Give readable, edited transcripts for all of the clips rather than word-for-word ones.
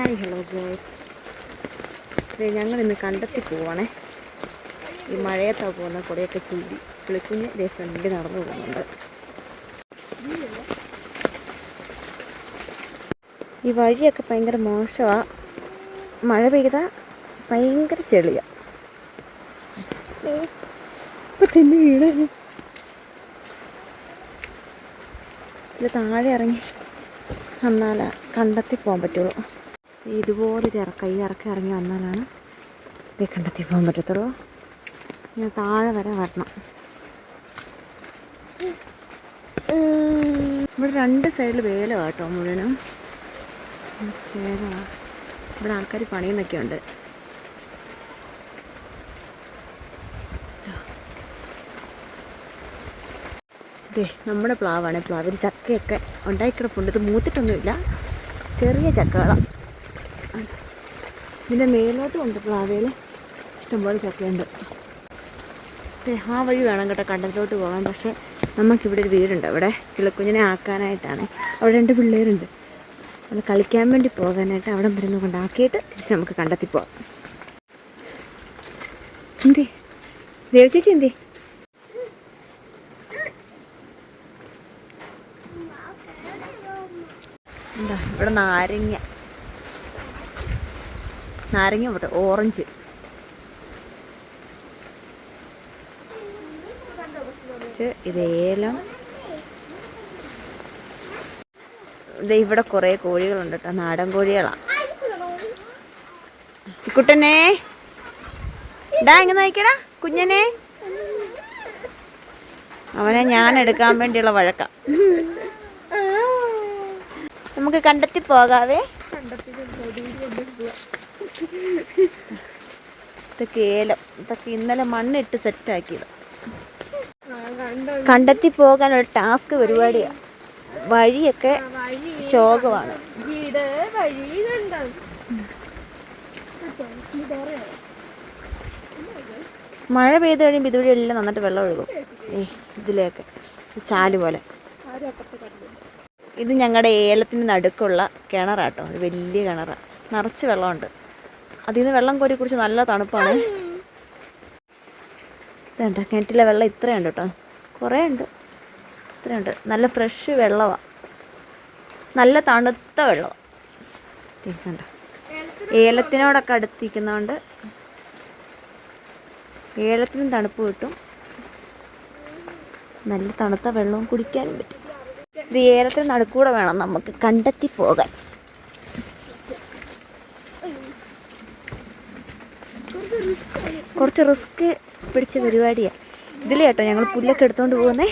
Hi hello girls. ഞങ്ങളിന്ന് കണ്ടെത്തി പോവാണേ. ഈ മഴയത്താണ് പോകുന്ന കുടയൊക്കെ ചൂടി കിളിക്കുഞ്ഞ് ഇതേ ഫ്രണ്ടിൽ നടന്നു പോകുന്നുണ്ട്. ഈ വഴിയൊക്കെ ഭയങ്കര മോശമാണ്. മഴ പെയ്താൽ ഭയങ്കര ചെളിയാണ്. ഇപ്പം തന്നെ വീട് ഇതിൽ താഴെ ഇറങ്ങി വന്നാലേ കണ്ടെത്തി പോകാൻ പറ്റുള്ളൂ. ഇതുപോലൊരു ഇറക്കം, ഈ ഇറക്കം ഇറങ്ങി വന്നാലാണ് ഇത് കണ്ടെത്തി പോകാൻ പറ്റത്തുള്ളൂ. ഞാൻ താഴെ വരെ വരണം. ഇവിടെ രണ്ട് സൈഡിൽ വേലമാണ് കേട്ടോ, മുഴുവനും ചേരമാണ്. ഇവിടെ ആൾക്കാർ പണിയുന്നൊക്കെ ഉണ്ട്. ഇതേ നമ്മുടെ പ്ലാവാണ്. പ്ലാവിൽ ചക്കയൊക്കെ ഉണ്ടായിക്കിടപ്പുണ്ട്. ഇത് മൂത്തിട്ടൊന്നുമില്ല, ചെറിയ ചക്കകളാണ്. ഇതിൻ്റെ മേലോട്ടും ഉണ്ട് പ്ലാവയിൽ ഇഷ്ടംപോലെ ചക്കയുണ്ട്. ആ വഴി വേണം കേട്ടോ കണ്ടത്തിലോട്ട് പോകാൻ. പക്ഷേ നമുക്കിവിടെ ഒരു വീടുണ്ട്. അവിടെ കിളിക്കുഞ്ഞിനെ ആക്കാനായിട്ടാണ്. അവിടെ രണ്ട് പിള്ളേരുണ്ട്. അത് കളിക്കാൻ വേണ്ടി പോകാനായിട്ട് അവിടെ വരുന്ന കൊണ്ടാക്കിയിട്ട് തിരിച്ച് നമുക്ക് കണ്ടെത്തി പോകാം. എന്തി ദേവചേച്ചി എന്തി? എന്താ ഇവിടെ നാരങ്ങ പോട്ടെ, ഓറഞ്ച്. ഇത് ഏലം. ഇത് ഇവിടെ കുറേ കോഴികളുണ്ട് കേട്ടോ, നാടൻ കോഴികളാണ്. കുട്ടനെ ഡാ ഇങ്ങനെ നോക്കടാ കുഞ്ഞനെ. അവനെ ഞാൻ എടുക്കാൻ വേണ്ടിയുള്ള വഴക്ക. നമുക്ക് കണ്ടെത്തി പോകാവേ. ഇതൊക്കെ ഏലം. ഇതൊക്കെ ഇന്നലെ മണ്ണിട്ട് സെറ്റാക്കിയത്. കണ്ടെത്തി പോകാനൊരു ടാസ്ക് പരിപാടിയാണ്. വഴിയൊക്കെ ശോകമാണ്. മഴ പെയ്ത് കഴിയുമ്പോൾ ഇതുവഴി എല്ലാം നന്നായിട്ട് വെള്ളം ഒഴുകും. ഇതിലേക്ക് ചാല് പോലെ. ഇത് ഞങ്ങളുടെ ഏലത്തിന് നടുക്കുള്ള കിണറാട്ടോ. ഒരു വലിയ കിണറാണ്, നിറച്ച് വെള്ളമുണ്ട്. അതിൽ നിന്ന് വെള്ളം കോരി കുടിച്ച് നല്ല തണുപ്പാണ്. ഇതുണ്ട് കിണറ്റിലെ വെള്ളം ഇത്രയുണ്ട് കേട്ടോ, കുറേ ഉണ്ട്. ഇത്രയുണ്ട്. നല്ല ഫ്രഷ് വെള്ളമാണ്, നല്ല തണുത്ത വെള്ളം. കണ്ടോ, ഏലത്തിനോടൊക്കെ അടുത്തിരിക്കുന്നതുകൊണ്ട് ഏലത്തിനും തണുപ്പ് കിട്ടും, നല്ല തണുത്ത വെള്ളവും കുടിക്കാനും പറ്റും. ഇത് ഏലത്തിന് നടുക്കൂടെ വേണം നമുക്ക് കണ്ടെത്തി പോകാൻ. കുറച്ച് റിസ്ക് പിടിച്ച പരിപാടിയാണ്. ഇതിൽ കേട്ടോ ഞങ്ങൾ പുല്ലൊക്കെ എടുത്തോണ്ട് പോകുന്നേ.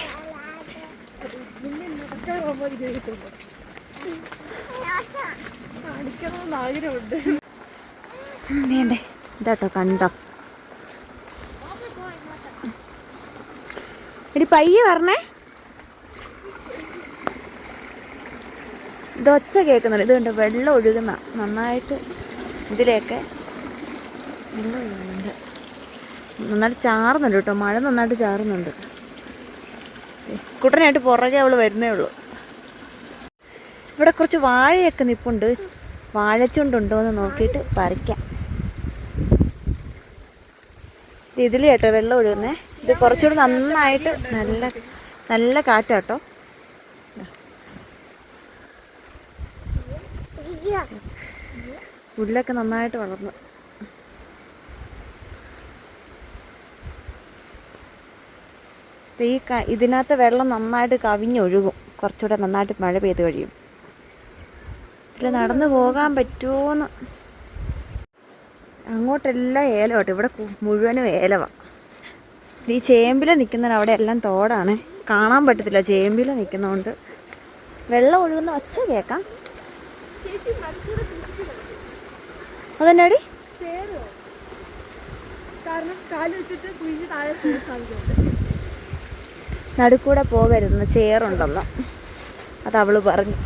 വേണ്ടേ ഇതാട്ടോ കണ്ടോ. എടി പയ്യെ പറഞ്ഞേ. ഇതൊച്ച കേൾക്കുന്നുണ്ട്. ഇത് കണ്ടോ വെള്ളം ഒഴുകുന്ന നന്നായിട്ട്. ഇതിലേക്ക് വെള്ളം ഒഴുകുന്നുണ്ട്, നന്നായിട്ട് ചാറുന്നുണ്ട് കേട്ടോ. മഴ നന്നായിട്ട് ചാറുന്നുണ്ട്. കുട്ടനായിട്ട് പുറകെ അവൾ വരുന്നേ ഉള്ളൂ. ഇവിടെ കുറച്ച് വാഴയൊക്കെ നിൽപ്പുണ്ട്. വാഴച്ചുണ്ടുണ്ടോ എന്ന് നോക്കിയിട്ട് പറിക്കാം. ഇതിൽ കേട്ടോ വെള്ളം ഒഴുകുന്നേ. ഇത് കുറച്ചുകൂടി നന്നായിട്ട് നല്ല നല്ല കാറ്റാട്ടോ. പുല്ലൊക്കെ നന്നായിട്ട് വളർന്നു. ഇതിനകത്ത് വെള്ളം നന്നായിട്ട് കവിഞ്ഞൊഴുകും. കുറച്ചുകൂടെ നന്നായിട്ട് മഴ പെയ്ത് കഴിയും. ഇതിൽ നടന്നു പോകാൻ പറ്റുമോന്ന്. അങ്ങോട്ടെല്ലാം ഏലമാട്ടോ. ഇവിടെ മുഴുവനും ഏലമാണ്. ഈ ചേമ്പിൽ നിൽക്കുന്നതിന് അവിടെ എല്ലാം തോടാണ്, കാണാൻ പറ്റത്തില്ല. ചേമ്പിൽ നിൽക്കുന്നതുകൊണ്ട് വെള്ളം ഒഴുകുന്ന ഒച്ച കേൾക്കാം. അതെന്നാടി നടുക്കൂടെ പോകരുതെന്ന് ചേറുണ്ടെന്ന് അതവള് പറഞ്ഞു.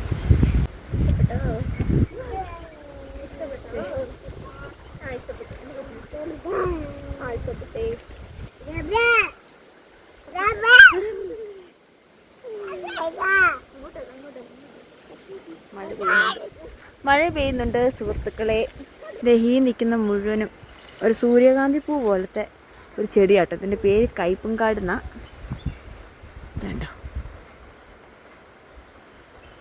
മഴ പെയ്യുന്നുണ്ട്. മഴ പെയ്യുന്നുണ്ട് സുഹൃത്തുക്കളെ. ഈ നിൽക്കുന്ന മുഴുവനും ഒരു സൂര്യകാന്തി പൂ പോലത്തെ ഒരു ചെടിയാട്ടോ. ഇതിൻ്റെ പേര് കയ്പുംകാടെന്നാ. വേണ്ടോ,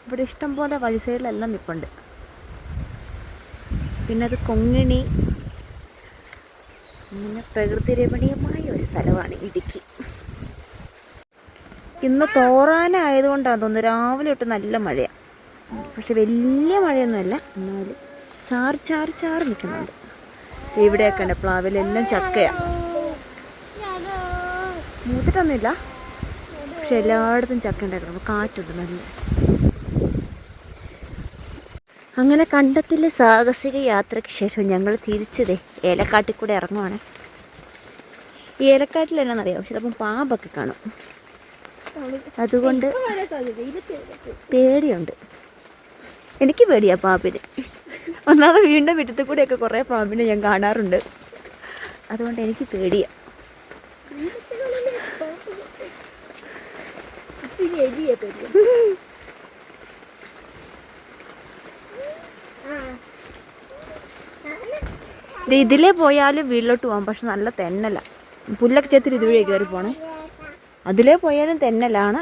ഇവിടെ ഇഷ്ടം പോലെ വഴി സൈഡിലെല്ലാം നിൽപ്പുണ്ട്. പിന്നെ അത് കൊങ്ങിണി. ഇങ്ങനെ പ്രകൃതി രമണീയമായ ഒരു സ്ഥലമാണ് ഇടുക്കി. ഇന്ന് തോറാനായതുകൊണ്ടാണ് തോന്നുന്നു രാവിലെ തൊട്ട് നല്ല മഴയാണ്. പക്ഷെ വലിയ മഴയൊന്നുമല്ല, എന്നാലും ചാറി ചാറി ചാറി നിൽക്കുന്നുണ്ട്. ഇവിടെയൊക്കെ ഉണ്ട് പ്ലാവിലെല്ലാം ചക്കയാണ്. മൂത്തിട്ടൊന്നുമില്ല, പക്ഷെ എല്ലായിടത്തും ചക്ക ഉണ്ടായിരുന്നു. കാറ്റുണ്ട് നല്ല. അങ്ങനെ കണ്ടത്തിലെ സാഹസിക യാത്രയ്ക്ക് ശേഷം ഞങ്ങൾ തിരിച്ചതേ ഏലക്കാട്ടിൽ കൂടെ ഇറങ്ങുവാണ്. ഈ ഏലക്കാട്ടിൽ എന്നാണെന്നറിയാം, ചിലപ്പം പാമ്പൊക്കെ കാണും. അതുകൊണ്ട് പേടിയുണ്ട്. എനിക്ക് പേടിയാ പാമ്പിന്. ഒന്നാമത് വീണ്ടും മുറ്റത്തിൽ കൂടെയൊക്കെ കുറേ പാമ്പിനെ ഞാൻ കാണാറുണ്ട്. അതുകൊണ്ട് എനിക്ക് പേടിയാ. ഇതിലേ പോയാലും വീട്ടിലോട്ട് പോകാം, പക്ഷെ നല്ല തെന്നല. പുല്ലൊക്കെ ചെത്തിരി ഇതുവഴി കയറി പോണേ. അതിലേ പോയാലും തെന്നലാണ്.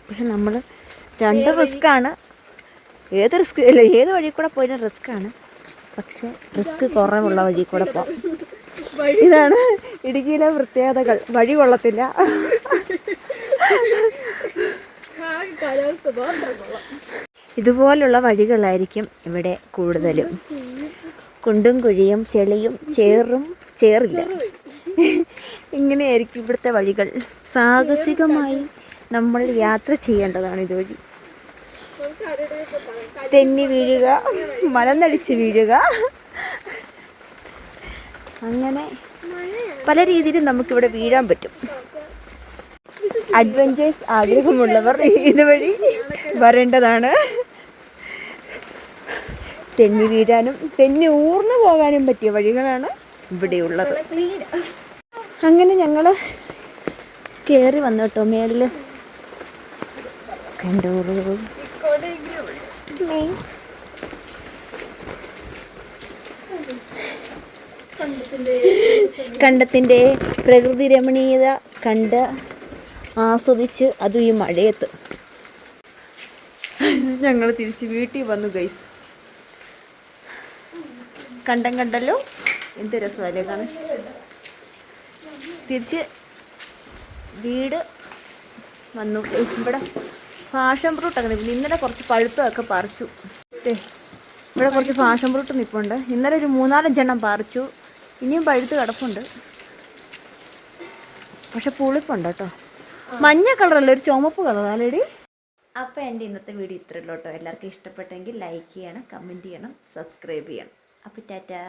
പക്ഷെ നമ്മൾ രണ്ട് റിസ്ക്കാണ്. ഏത് വഴി കൂടെ പോയാലും റിസ്ക്കാണ്. പക്ഷെ റിസ്ക് കുറവുള്ള വഴി കൂടെ പോകാം. ഇതാണ് ഇടുക്കിയിലെ പ്രത്യേകതകൾ. വഴി കൊള്ളത്തില്ല. ഇതുപോലുള്ള വഴികളായിരിക്കും ഇവിടെ കൂടുതലും. കുണ്ടും കുഴിയും ചെളിയും ചേറില്ല. ഇങ്ങനെയായിരിക്കും ഇവിടുത്തെ വഴികൾ. സാഹസികമായി നമ്മൾ യാത്ര ചെയ്യേണ്ടതാണ് ഇതുവഴി. തെന്നി വീഴുക, മലന്നടിച്ച് വീഴുക, അങ്ങനെ പല രീതിയിലും നമുക്കിവിടെ വീഴാൻ പറ്റും. അഡ്വഞ്ചേഴ്സ് ആഗ്രഹമുള്ളവർ ഇതുവഴി വരേണ്ടതാണ്. തെന്നി വീഴാനും തെന്നി ഊർന്നു പോകാനും പറ്റിയ വഴികളാണ് ഇവിടെയുള്ളത്. അങ്ങനെ ഞങ്ങൾ കയറി വന്നു കേട്ടോ മേളിൽ. കണ്ടോളൂ, കണ്ടത്തിൻ്റെ പ്രകൃതി രമണീയത കണ്ട് ആസ്വദിച്ച്, അതും ഈ മഴയത്ത്. ഞങ്ങൾ തിരിച്ച് വീട്ടിൽ വന്നു ഗൈസ്. കണ്ടല്ലോ, എന്ത് രസമല്ലേ കാണാൻ. തിരിച്ച് വീട് വന്നു. ഇവിടെ പാഷൻ ഫ്രൂട്ട് അങ്ങനെ ഇന്നലെ കുറച്ച് പഴുത്തതൊക്കെ പറിച്ചു. ഇവിടെ കുറച്ച് പാഷൻ ഫ്രൂട്ട് നിൽപ്പുണ്ട്. ഇന്നലെ ഒരു 3-4 എണ്ണം പറിച്ചു. ഇനിയും പഴുത്ത് കിടപ്പുണ്ട്, പക്ഷെ പുളിപ്പുണ്ട് കേട്ടോ. മഞ്ഞ കളറല്ല, ഒരു ചുമപ്പ് കളറാലേടി. അപ്പോൾ എൻ്റെ ഇന്നത്തെ വീഡിയോ ഇത്രയുള്ളൂ കേട്ടോ. എല്ലാവർക്കും ഇഷ്ടപ്പെട്ടെങ്കിൽ ലൈക്ക് ചെയ്യണം, കമൻറ്റ് ചെയ്യണം, സബ്സ്ക്രൈബ് ചെയ്യണം. അപ്പോൾ ടാറ്റാ.